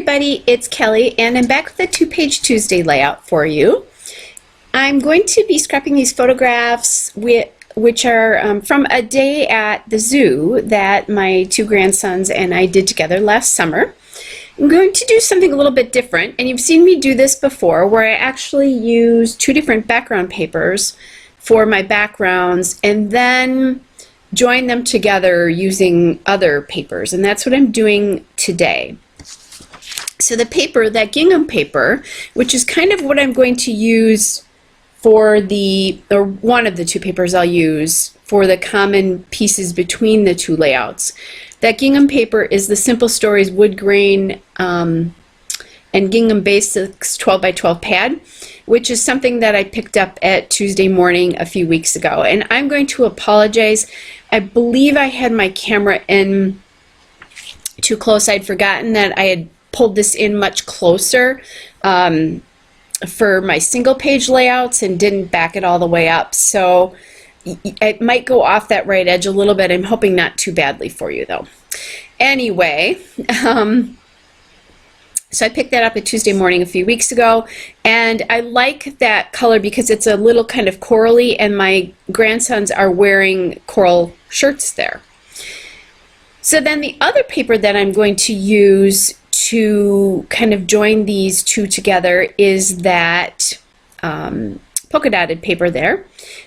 everybody, it's Kelly and I'm back with the 2-page Tuesday layout for you. I'm going to be scrapping these photographs which are from a day at the zoo that my two grandsons and I did together last summer. I'm going to do something a little bit different, and you've seen me do this before where I actually use two different background papers for my backgrounds and then join them together using other papers, and that's what I'm doing today. So the paper, that gingham paper, which is kind of what I'm going to use for or one of the two papers I'll use for the common pieces between the two layouts. That gingham paper is the Simple Stories wood grain and Gingham Basics 12 by 12 pad, which is something that I picked up at Tuesday morning a few weeks ago. And I'm going to apologize. I believe I had my camera in too close. I'd forgotten that I had pulled this in much closer for my single page layouts and didn't back it all the way up. So it might go off that right edge a little bit. I'm hoping not too badly for you though. Anyway, so I picked that up at Tuesday morning a few weeks ago, and I like that color because it's a little kind of corally, and my grandsons are wearing coral shirts there. So then the other paper that I'm going to use to kind of join these two together is that polka dotted paper there.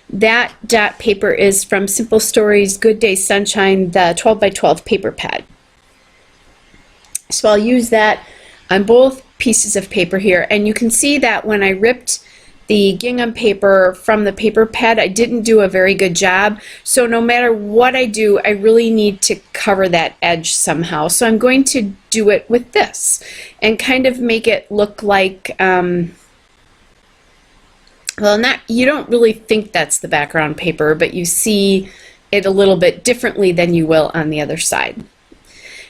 That dot paper is from Simple Stories Good Day Sunshine, the 12 by 12 paper pad. So I'll use that on both pieces of paper here, and you can see that when I ripped the gingham paper from the paper pad, I didn't do a very good job. So no matter what I do, I really need to cover that edge somehow. So I'm going to do it with this and kind of make it look like, well, you don't really think that's the background paper, but you see it a little bit differently than you will on the other side.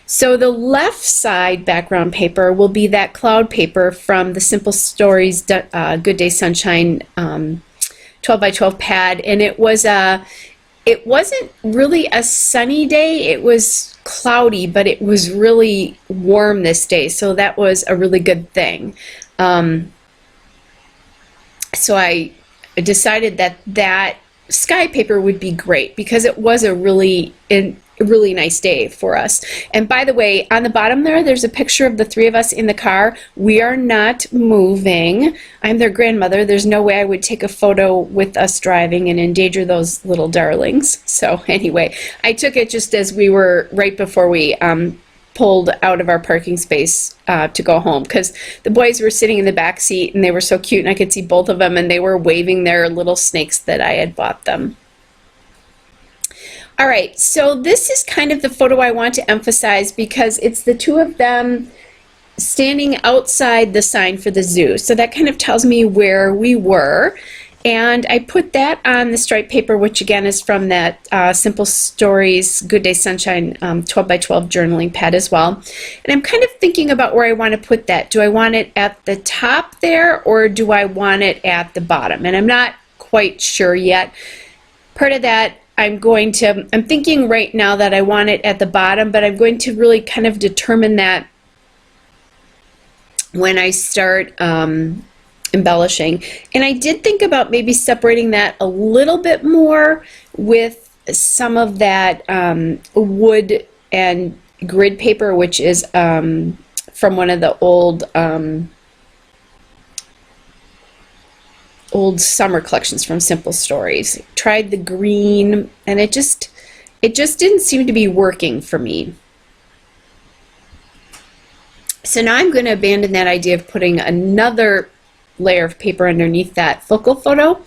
So the left side background paper will be that cloud paper from the Simple Stories Good Day Sunshine 12 by 12 pad, and it wasn't really a sunny day. It was cloudy, but it was really warm this day, so that was a really good thing. So I decided that sky paper would be great because it was a really nice day for us. And by the way, on the bottom there's a picture of the three of us in the car. We are not moving. I'm their grandmother. There's no way I would take a photo with us driving and endanger those little darlings. So anyway, I took it just as we were right before we pulled out of our parking space to go home, because the boys were sitting in the back seat and they were so cute, and I could see both of them, and they were waving their little snakes that I had bought them. All right, so this is kind of the photo I want to emphasize because it's the two of them standing outside the sign for the zoo. So that kind of tells me where we were. And I put that on the striped paper, which again is from that Simple Stories Good Day Sunshine 12 by 12 journaling pad as well. And I'm kind of thinking about where I want to put that. Do I want it at the top there, or do I want it at the bottom? And I'm not quite sure yet. Part of that, I'm thinking right now that I want it at the bottom, but I'm going to really kind of determine that when I start embellishing. And I did think about maybe separating that a little bit more with some of that wood and grid paper, which is from one of the old summer collections from Simple Stories. Tried the green, and it just didn't seem to be working for me. So now I'm going to abandon that idea of putting another layer of paper underneath that focal photo,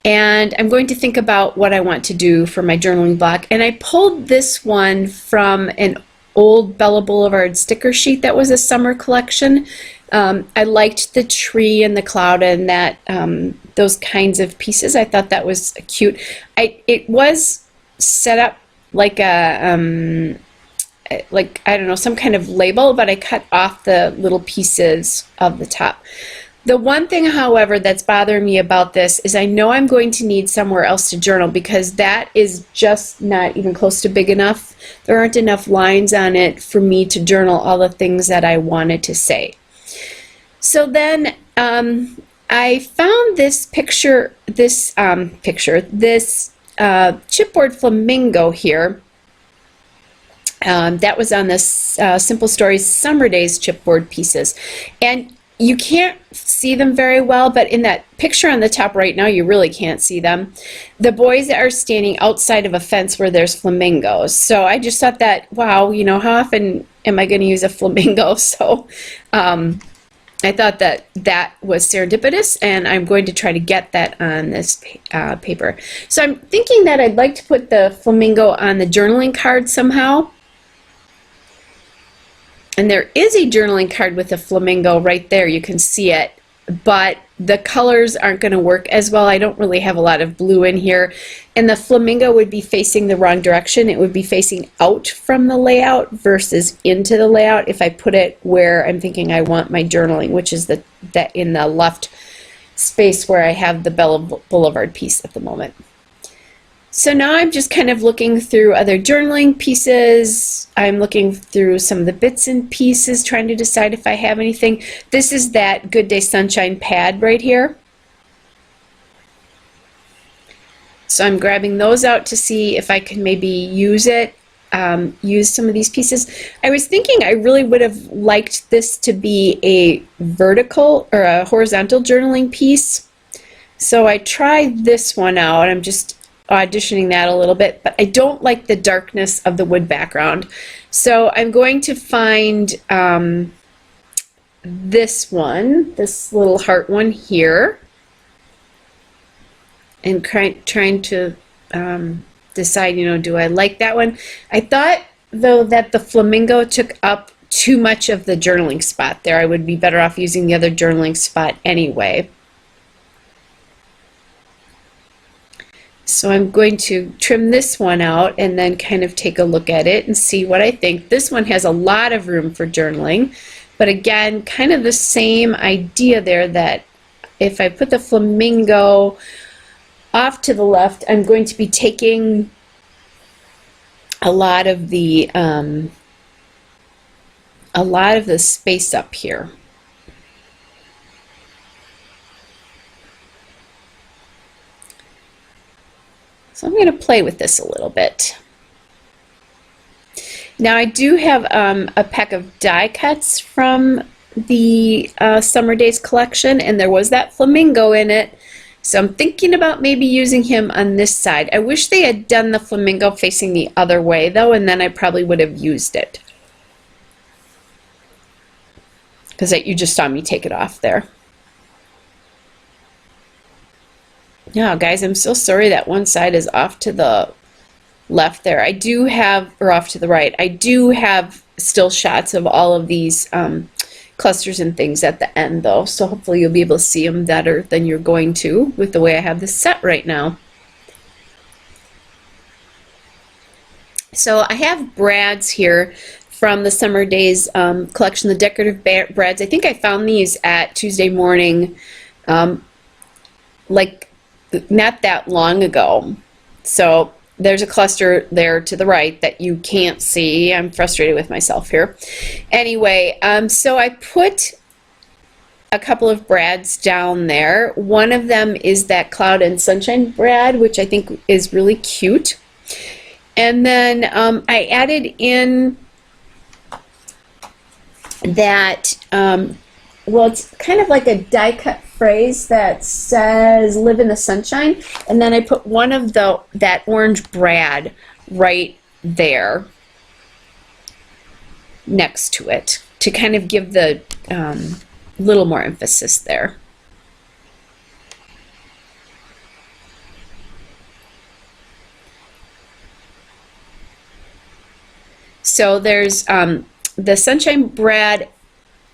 and I'm going to think about what I want to do for my journaling block. And I pulled this one from an old Bella Boulevard sticker sheet that was a summer collection. I liked the tree and the cloud and that those kinds of pieces. I thought that was cute. It was set up like a I don't know, some kind of label, but I cut off the little pieces of the top. The one thing, however, that's bothering me about this is I know I'm going to need somewhere else to journal because that is just not even close to big enough. There aren't enough lines on it for me to journal all the things that I wanted to say. So then I found this picture, this chipboard flamingo here. That was on this Simple Stories Summer Days chipboard pieces. And you can't see them very well, but in that picture on the top right now, you really can't see them. The boys are standing outside of a fence where there's flamingos. So I just thought that, wow, you know, how often am I going to use a flamingo? So I thought that that was serendipitous, and I'm going to try to get that on this paper. So I'm thinking that I'd like to put the flamingo on the journaling card somehow. And there is a journaling card with a flamingo right there. You can see it, but the colors aren't going to work as well. I don't really have a lot of blue in here. And the flamingo would be facing the wrong direction. It would be facing out from the layout versus into the layout if I put it where I'm thinking I want my journaling, which is that in the left space where I have the Bella Boulevard piece at the moment. So now I'm just kind of looking through other journaling pieces. I'm looking through some of the bits and pieces, trying to decide if I have anything. This is that Good Day Sunshine pad right here. So I'm grabbing those out to see if I can maybe use it, use some of these pieces. I was thinking I really would have liked this to be a vertical or a horizontal journaling piece. So I tried this one out. I'm just auditioning that a little bit, but I don't like the darkness of the wood background. So I'm going to find this one, this little heart one here, and trying to decide, you know, do I like that one? I thought, though, that the flamingo took up too much of the journaling spot there. I would be better off using the other journaling spot anyway. So I'm going to trim this one out and then kind of take a look at it and see what I think. This one has a lot of room for journaling, but again, kind of the same idea there, that if I put the flamingo off to the left, I'm going to be taking a lot of the space up here. So I'm going to play with this a little bit. Now I do have a pack of die cuts from the Summer Days collection, and there was that flamingo in it. So I'm thinking about maybe using him on this side. I wish they had done the flamingo facing the other way though, and then I probably would have used it. Because you just saw me take it off there. Yeah, guys, I'm so sorry that one side is off to the left there. I do have, or off to the right, I do have still shots of all of these clusters and things at the end though, so hopefully you'll be able to see them better than you're going to with the way I have this set right now. So I have brads here from the Summer Days collection, the decorative brads. I think I found these at Tuesday Morning, like not that long ago. So there's a cluster there to the right that you can't see. I'm frustrated with myself here. Anyway, so I put a couple of brads down there. One of them is that Cloud and Sunshine brad, which I think is really cute. And then I added in that, well, it's kind of like a die cut phrase that says live in the sunshine, and then I put one of that orange brad right there next to it to kind of give the little more emphasis there. So there's the sunshine brad,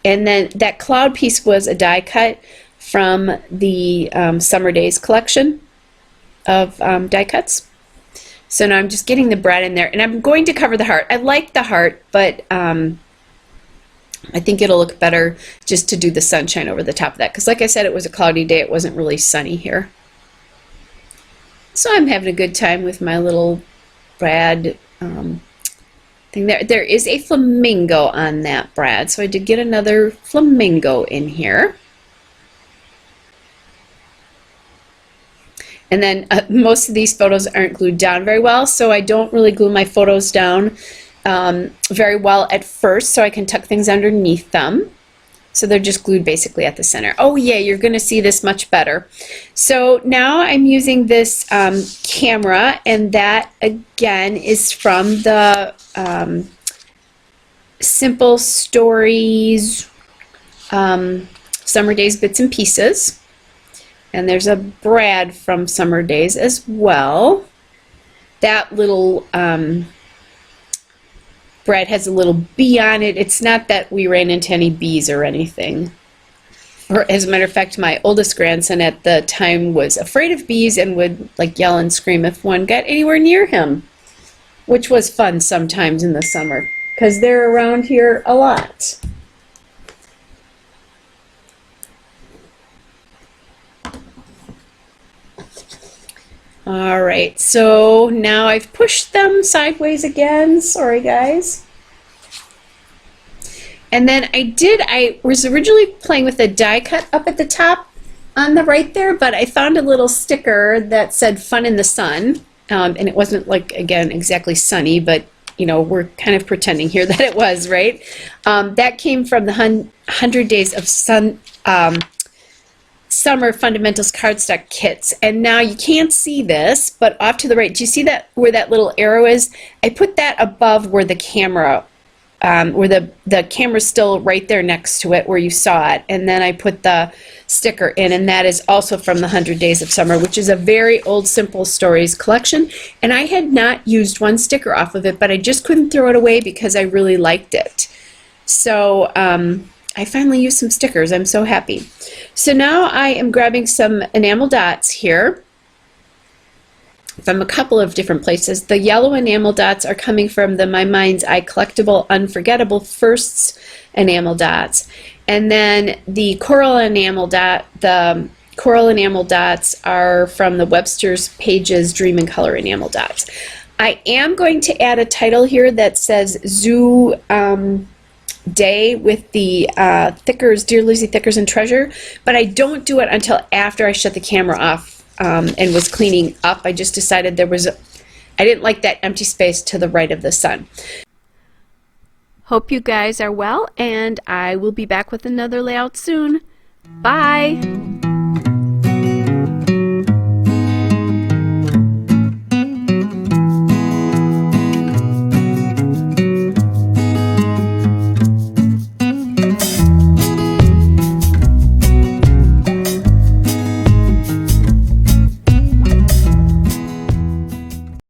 and then that cloud piece was a die cut from the Summer Days collection of die cuts. So now I'm just getting the brad in there, and I'm going to cover the heart. I like the heart, but I think it'll look better just to do the sunshine over the top of that, because like I said, it was a cloudy day. It wasn't really sunny here. So I'm having a good time with my little Brad thing there. There is a flamingo on that Brad, so I did get another flamingo in here. And then most of these photos aren't glued down very well, so I don't really glue my photos down very well at first, so I can tuck things underneath them. So they're just glued basically at the center. Oh yeah, you're going to see this much better. So now I'm using this camera, and that again is from the Simple Stories Summer Days Bits and Pieces. And there's a Brad from Summer Days as well. That little Brad has a little bee on it. It's not that we ran into any bees or anything. Or as a matter of fact, my oldest grandson at the time was afraid of bees and would like yell and scream if one got anywhere near him, which was fun sometimes in the summer because they're around here a lot. All right, so now I've pushed them sideways again. Sorry, guys. And then I was originally playing with a die cut up at the top on the right there, but I found a little sticker that said "Fun in the Sun," and it wasn't like, again, exactly sunny, but you know, we're kind of pretending here that it was, right? That came from the 100 Days of Summer Fundamentals cardstock kits. And now you can't see this, but off to the right, do you see that where that little arrow is? I put that above where the camera, where the camera's still right there next to it where you saw it, and then I put the sticker in, and that is also from the 100 Days of Summer, which is a very old Simple Stories collection, and I had not used one sticker off of it, but I just couldn't throw it away because I really liked it. So I finally used some stickers. I'm so happy. So now I am grabbing some enamel dots here from a couple of different places. The yellow enamel dots are coming from the My Mind's Eye Collectible Unforgettable Firsts enamel dots. And then the coral enamel dots are from the Webster's Pages Dream in Color enamel dots. I am going to add a title here that says Zoo Day with the Thickers, Dear Lizzie Thickers and Treasure, but I don't do it until after I shut the camera off and was cleaning up. I just decided I didn't like that empty space to the right of the sun. Hope you guys are well, and I will be back with another layout soon. Bye!